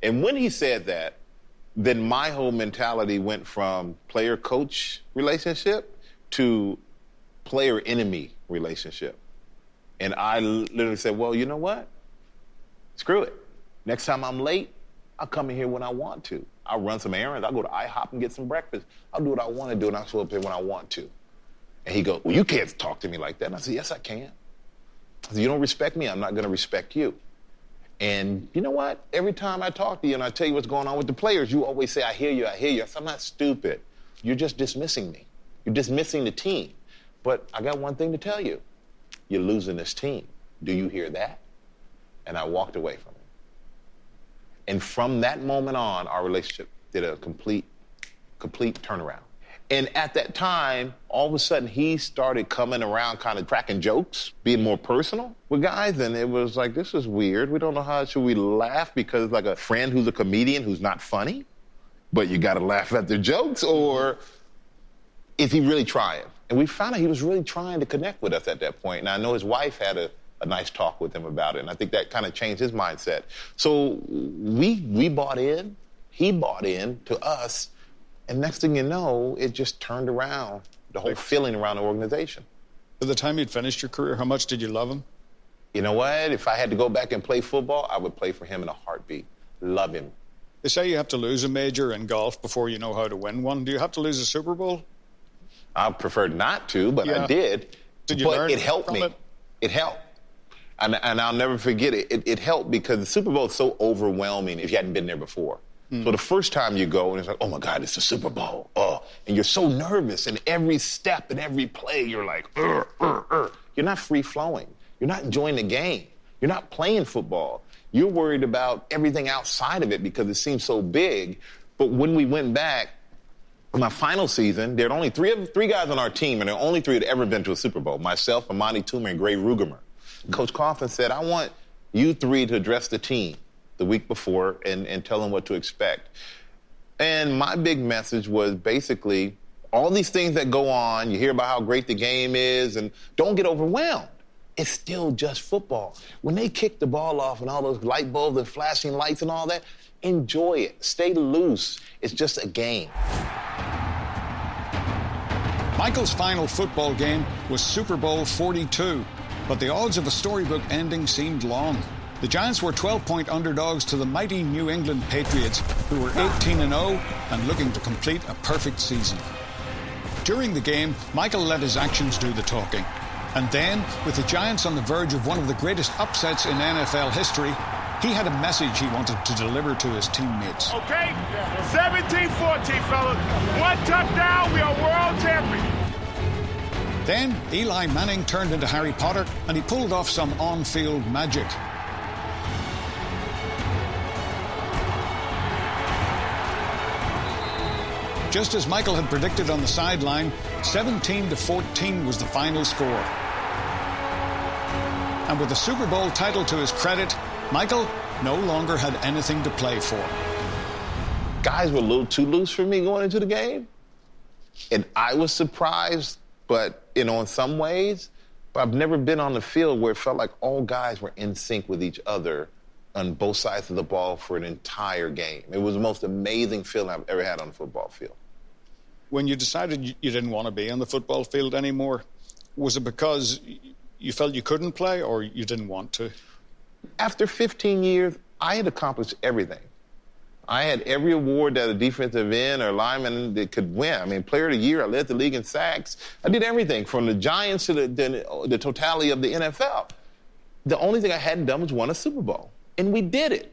And when he said that, then my whole mentality went from player-coach relationship to player-enemy relationship. And I literally said, well, you know what? Screw it. Next time I'm late, I'll come in here when I want to. I'll run some errands. I'll go to IHOP and get some breakfast. I'll do what I want to do, and I'll show up here when I want to. And he goes, well, you can't talk to me like that. And I said, yes, I can. I said, you don't respect me, I'm not going to respect you. And you know what? Every time I talk to you and I tell you what's going on with the players, you always say, I hear you, I hear you. I said, I'm not stupid. You're just dismissing me. You're dismissing the team. But I got one thing to tell you. You're losing this team. Do you hear that? And I walked away from him. And from that moment on, our relationship did a complete turnaround. And at that time, all of a sudden, he started coming around kind of cracking jokes, being more personal with guys. And it was like, this is weird. We don't know how should we laugh because like a friend who's a comedian who's not funny, but you got to laugh at their jokes, or is he really trying? And we found out he was really trying to connect with us at that point. And I know his wife had a nice talk with him about it. And I think that kind of changed his mindset. So we bought in, he bought in to us. And next thing you know, it just turned around, the whole feeling around the organization. By the time you'd finished your career, how much did you love him? You know what? If I had to go back and play football, I would play for him in a heartbeat. Love him. They say you have to lose a major in golf before you know how to win one. Do you have to lose a Super Bowl? I preferred not to, but I did. Did you learn it helped me. It helped. And I'll never forget it. It helped because the Super Bowl is so overwhelming if you hadn't been there before. So the first time you go, and it's like, oh, my God, it's the Super Bowl. Oh, and you're so nervous, and every step and every play, you're like, You're not free-flowing. You're not enjoying the game. You're not playing football. You're worried about everything outside of it because it seems so big. But when we went back, my final season, there were only three guys on our team, and the only three had ever been to a Super Bowl, myself, Amani Toomer, and Gray Rugemer. Coach Coughlin said, I want you three to address the team the week before and tell them what to expect. And my big message was basically all these things that go on, you hear about how great the game is, and don't get overwhelmed. It's still just football. When they kick the ball off and all those light bulbs and flashing lights and all that, enjoy it. Stay loose. It's just a game. Michael's final football game was Super Bowl 42, but the odds of a storybook ending seemed long. The Giants were 12-point underdogs to the mighty New England Patriots, who were 18-0 and looking to complete a perfect season. During the game, Michael let his actions do the talking. And then, with the Giants on the verge of one of the greatest upsets in NFL history, he had a message he wanted to deliver to his teammates. Okay, 17-14, fellas. One touchdown, we are world champions. Then, Eli Manning turned into Harry Potter, and he pulled off some on-field magic. Just as Michael had predicted on the sideline, 17-14 was the final score. And with the Super Bowl title to his credit, Michael no longer had anything to play for. Guys were a little too loose for me going into the game. And I was surprised, but, in some ways, but I've never been on the field where it felt like all guys were in sync with each other on both sides of the ball for an entire game. It was the most amazing feeling I've ever had on a football field. When you decided you didn't want to be on the football field anymore, was it because you felt you couldn't play or you didn't want to? After 15 years, I had accomplished everything. I had every award that a defensive end or lineman that could win. I mean, Player of the Year, I led the league in sacks. I did everything from the Giants to the totality of the NFL. The only thing I hadn't done was won a Super Bowl, and we did it.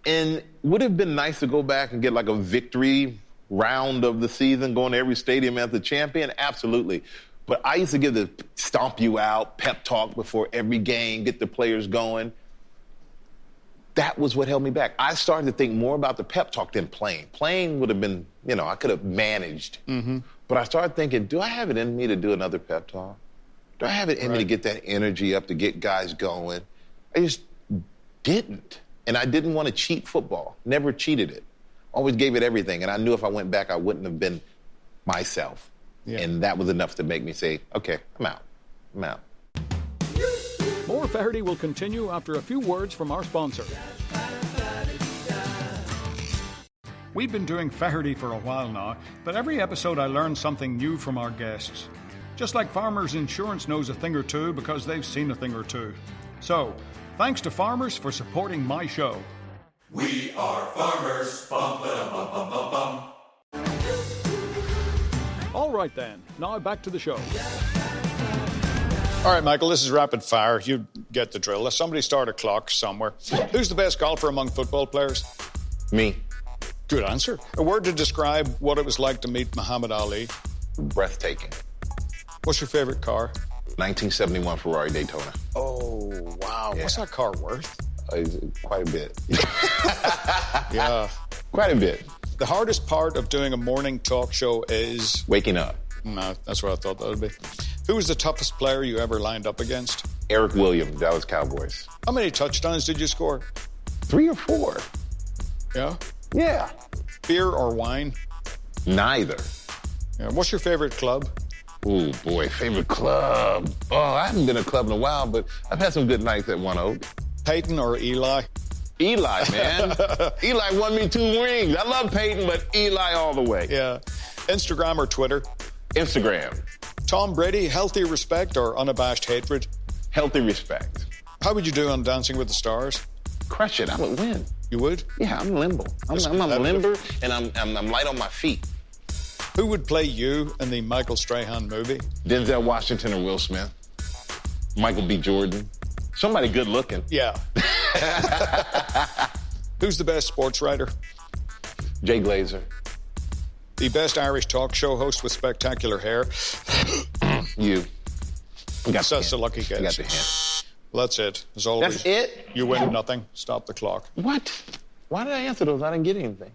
And would it have been nice to go back and get like a victory round of the season, going to every stadium as the champion? Absolutely. But I used to give the stomp you out, pep talk before every game, get the players going. That was what held me back. I started to think more about the pep talk than playing. Playing would have been, I could have managed. But I started thinking, do I have it in me to do another pep talk? Do I have it in me to get that energy up, to get guys going? I just didn't. And I didn't want to cheat football. Never cheated it. Always gave it everything. And I knew if I went back, I wouldn't have been myself. Yeah. And that was enough to make me say, okay, I'm out. I'm out. More FEHERTY will continue after a few words from our sponsor. We've been doing FEHERTY for a while now, but every episode I learn something new from our guests. Just like Farmers Insurance knows a thing or two because they've seen a thing or two. So, thanks to Farmers for supporting my show. We are farmers. Bum, ba-dum, bum, bum, bum, bum. All right then, now back to the show. All right, Michael, this is rapid fire. You get the drill. Let somebody start a clock somewhere. Who's the best golfer among football players? Me. Good answer. A word to describe what it was like to meet Muhammad Ali. Breathtaking. What's your favorite car? 1971 Ferrari Daytona. Oh, wow. Yeah. What's that car worth? Quite a bit. Yeah. Quite a bit. The hardest part of doing a morning talk show is... Waking up. No, that's what I thought that would be. Who was the toughest player you ever lined up against? Eric Williams, Dallas Cowboys. How many touchdowns did you score? 3 or 4. Yeah? Yeah. Beer or wine? Neither. Yeah. What's your favorite club? Oh, boy, favorite club. Oh, I haven't been in a club in a while, but I've had some good nights at One Oak. Peyton or Eli? Eli, man. Eli won me 2 rings. I love Peyton, but Eli all the way. Yeah. Instagram or Twitter? Instagram. Tom Brady, healthy respect or unabashed hatred? Healthy respect. How would you do on Dancing with the Stars? Crush it. I would win. You would? Yeah, I'm limber. I'm limber, and I'm light on my feet. Who would play you in the Michael Strahan movie? Denzel Washington or Will Smith. Michael B. Jordan. Somebody good looking. Yeah. Who's the best sports writer? Jay Glazer. The best Irish talk show host with spectacular hair? You. That's a lucky guess. I got the hint. Well, that's it. As always. That's it? You win nothing. Stop the clock. What? Why did I answer those? I didn't get anything.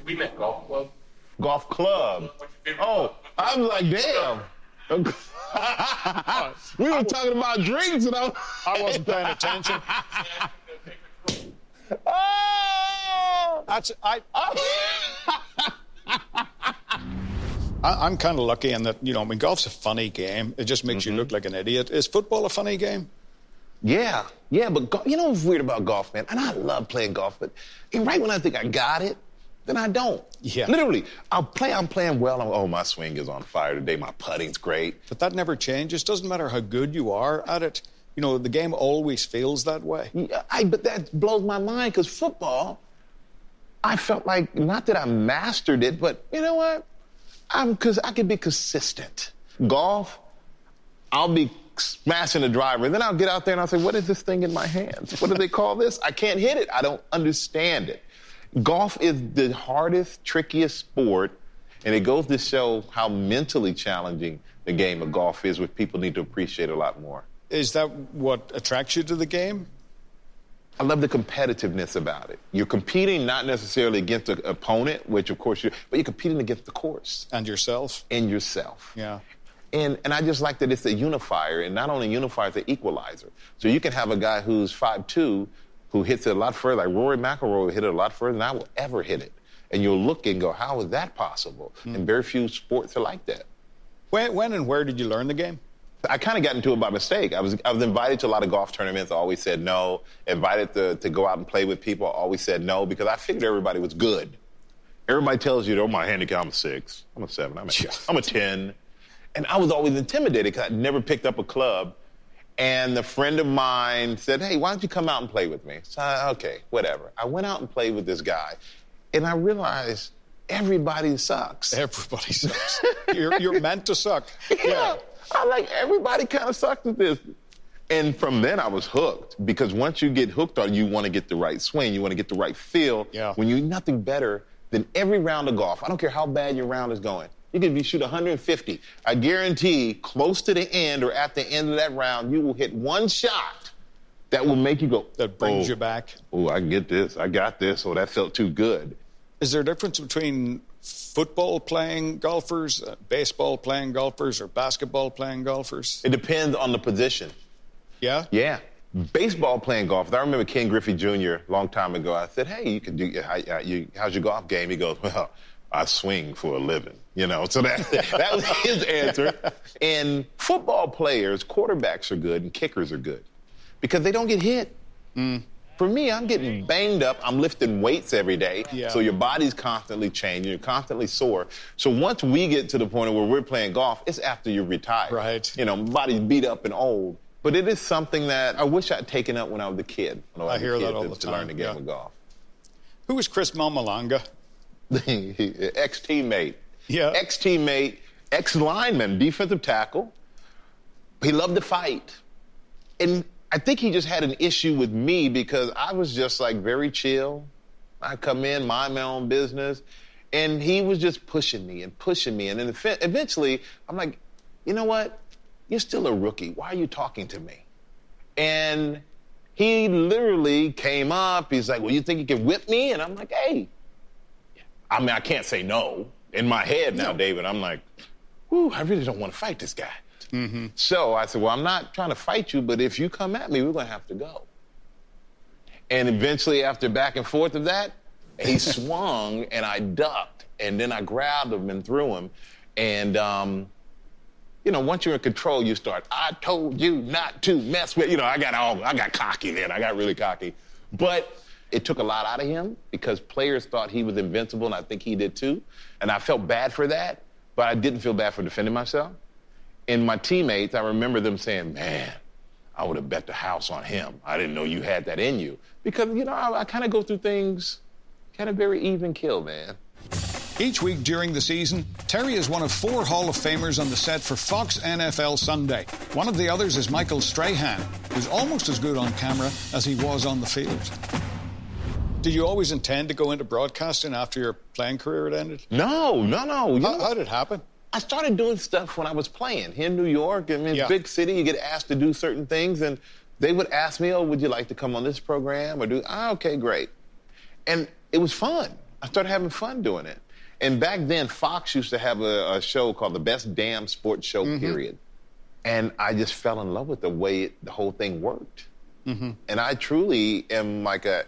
We met golf club. Golf club. Oh, I was like, damn. We were talking about drinks, and I wasn't paying attention. Oh! I'm kind of lucky in that, golf's a funny game. It just makes you look like an idiot. Is football a funny game? Yeah, but you know what's weird about golf, man? And I love playing golf, but right when I think I got it, then I don't. Yeah. Literally, I'm playing well. My swing is on fire today. My putting's great. But that never changes. Doesn't matter how good you are at it. The game always feels that way. Yeah, but that blows my mind because football, I felt like, not that I mastered it, but you know what? Because I can be consistent. Golf, I'll be smashing the driver, and then I'll get out there and I'll say, what is this thing in my hands? What do they call this? I can't hit it. I don't understand it. Golf is the hardest, trickiest sport, and it goes to show how mentally challenging the game of golf is, which people need to appreciate a lot more. Is that what attracts you to the game? I love the competitiveness about it. You're competing not necessarily against an opponent, which of course but you're competing against the course. And yourself. And yourself. Yeah. And I just like that it's a unifier, and not only a unifier, it's an equalizer. So you can have a guy who's 5'2", who hits it a lot further, like Rory McIlroy will hit it a lot further than I will ever hit it. And you'll look and go, how is that possible? And very few sports are like that. When and where did you learn the game? I kind of got into it by mistake. I was invited to a lot of golf tournaments. I always said no. Invited to go out and play with people. I always said no because I figured everybody was good. Everybody tells you, my handicap, I'm a 6. I'm a 7. I'm a 10. And I was always intimidated because I'd never picked up a club. And a friend of mine said, hey, why don't you come out and play with me? So okay, whatever. I went out and played with this guy. And I realized everybody sucks. Everybody sucks. You're meant to suck. Yeah. I like everybody kind of sucks at this. And from then I was hooked because once you get hooked on it, you want to get the right swing. You want to get the right feel. Yeah. When you're nothing better than every round of golf. I don't care how bad your round is going. You could shoot 150. I guarantee close to the end or at the end of that round, you will hit one shot that will make you go. That brings you back. Oh, I get this. I got this. Oh, that felt too good. Is there a difference between football playing golfers, baseball playing golfers, or basketball playing golfers? It depends on the position. Yeah? Yeah. Baseball playing golf. I remember Ken Griffey Jr. a long time ago. I said, hey, you can do, how's your golf game? He goes, well, I swing for a living. So that was his answer. And football players, quarterbacks are good and kickers are good because they don't get hit. For me, I'm getting banged up. I'm lifting weights every day. Yeah. So your body's constantly changing. You're constantly sore. So once we get to the point where we're playing golf, it's after you're retired. Right. You know, my body's beat up and old. But it is something that I wish I'd taken up when I was a kid. I hear that all the time. To learn the game of golf. Who was Chris Mamalanga? Ex-teammate. Yeah. Ex-teammate, ex-lineman, defensive tackle. He loved to fight. And I think he just had an issue with me because I was just like very chill. I come in, mind my own business. And he was just pushing me. And then eventually, I'm like, you know what? You're still a rookie. Why are you talking to me? And he literally came up. He's like, well, you think you can whip me? And I'm like, hey. I mean, I can't say no. In my head now, David, I'm like, whew, I really don't want to fight this guy. Mm-hmm. So I said, well, I'm not trying to fight you, but if you come at me, we're going to have to go. And eventually, after back and forth of that, he swung, and I ducked. And then I grabbed him and threw him. And, you know, once you're in control, you start, I told you not to mess with, you know, I got cocky then. I got really cocky. But it took a lot out of him because players thought he was invincible, and I think he did too. And I felt bad for that, but I didn't feel bad for defending myself. And my teammates, I remember them saying, man, I would have bet the house on him. I didn't know you had that in you. Because, you know, I kind of go through things kind of very even kill, man. Each week during the season, Terry is one of 4 Hall of Famers on the set for Fox NFL Sunday. One of the others is Michael Strahan, who's almost as good on camera as he was on the field. Did you always intend to go into broadcasting after your playing career had ended? No. How did it happen? I started doing stuff when I was playing here in New York. I mean, it's a big city. You get asked to do certain things, and they would ask me, oh, would you like to come on this program? Or okay, great. And it was fun. I started having fun doing it. And back then, Fox used to have a show called The Best Damn Sports Show, period. And I just fell in love with the way the whole thing worked. Mm-hmm. And I truly am like a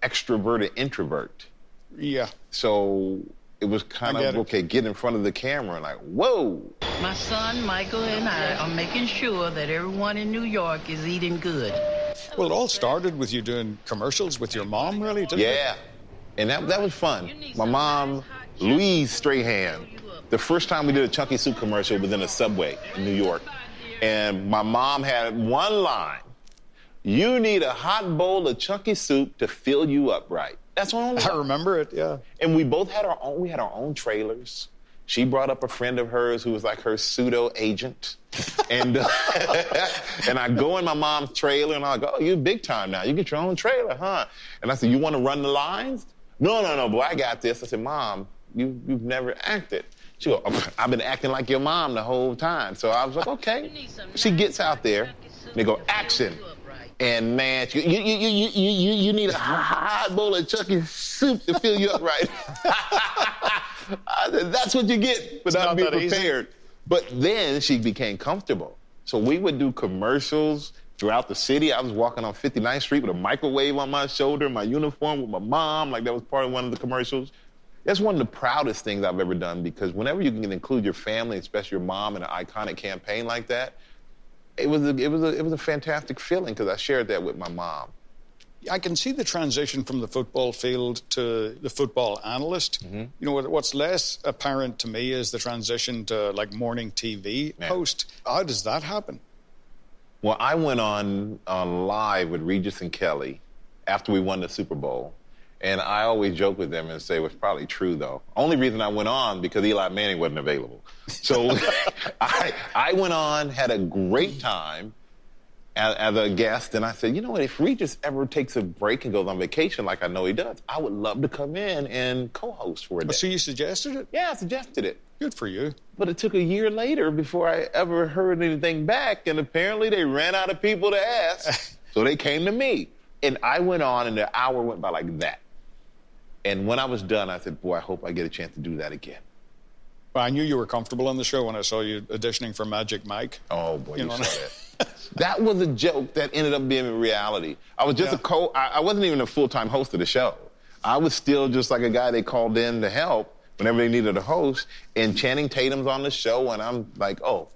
extroverted introvert. Yeah. So it was kind of, okay, get in front of the camera and like, whoa. My son, Michael, and I are making sure that everyone in New York is eating good. Well, it all started with you doing commercials with your mom, really, didn't it? Yeah. And that was fun. My mom, Louise Strahan, the first time we did a Chunky Soup commercial was in a Subway in New York. And my mom had one line, you need a hot bowl of Chunky Soup to fill you up right. That's all. I remember it, yeah. And we both had our own trailers. She brought up a friend of hers who was like her pseudo agent. And and I go in my mom's trailer and I go, oh, you're big time now. You get your own trailer, huh? And I said, you want to run the lines? No, boy, I got this. I said, Mom, you've never acted. She goes, oh, I've been acting like your mom the whole time. So I was like, okay. She gets out there and they go, action. And man, you need a hot bowl of Chunky Soup to fill you up right. I said, that's what you get for not being prepared. Easy. But then she became comfortable. So we would do commercials throughout the city. I was walking on 59th Street with a microwave on my shoulder, my uniform with my mom, like that was part of one of the commercials. That's one of the proudest things I've ever done because whenever you can include your family, especially your mom, in an iconic campaign like that, it was a fantastic feeling because I shared that with my mom. I can see the transition from the football field to the football analyst. Mm-hmm. You know, what's less apparent to me is the transition to like morning TV host. How does that happen? Well, I went on live with Regis and Kelly after we won the Super Bowl. And I always joke with them and say, well, it's probably true, though. Only reason I went on because Eli Manning wasn't available. So I went on, had a great time as a guest. And I said, you know what, if Regis ever takes a break and goes on vacation like I know he does, I would love to come in and co-host for a day. So you suggested it? Yeah, I suggested it. Good for you. But it took a year later before I ever heard anything back. And apparently they ran out of people to ask. So they came to me. And I went on and the hour went by like that. And when I was done, I said, boy, I hope I get a chance to do that again. Well, I knew you were comfortable on the show when I saw you auditioning for Magic Mike. Oh, boy, you saw that. That was a joke that ended up being a reality. I was just I wasn't even a full-time host of the show. I was still just like a guy they called in to help whenever they needed a host. And Channing Tatum's on the show, and I'm like, oh,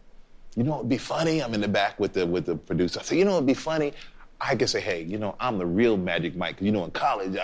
you know what would be funny? I'm in the back with the producer. I said, you know what would be funny? I can say, hey, you know, I'm the real Magic Mike. You know, in college,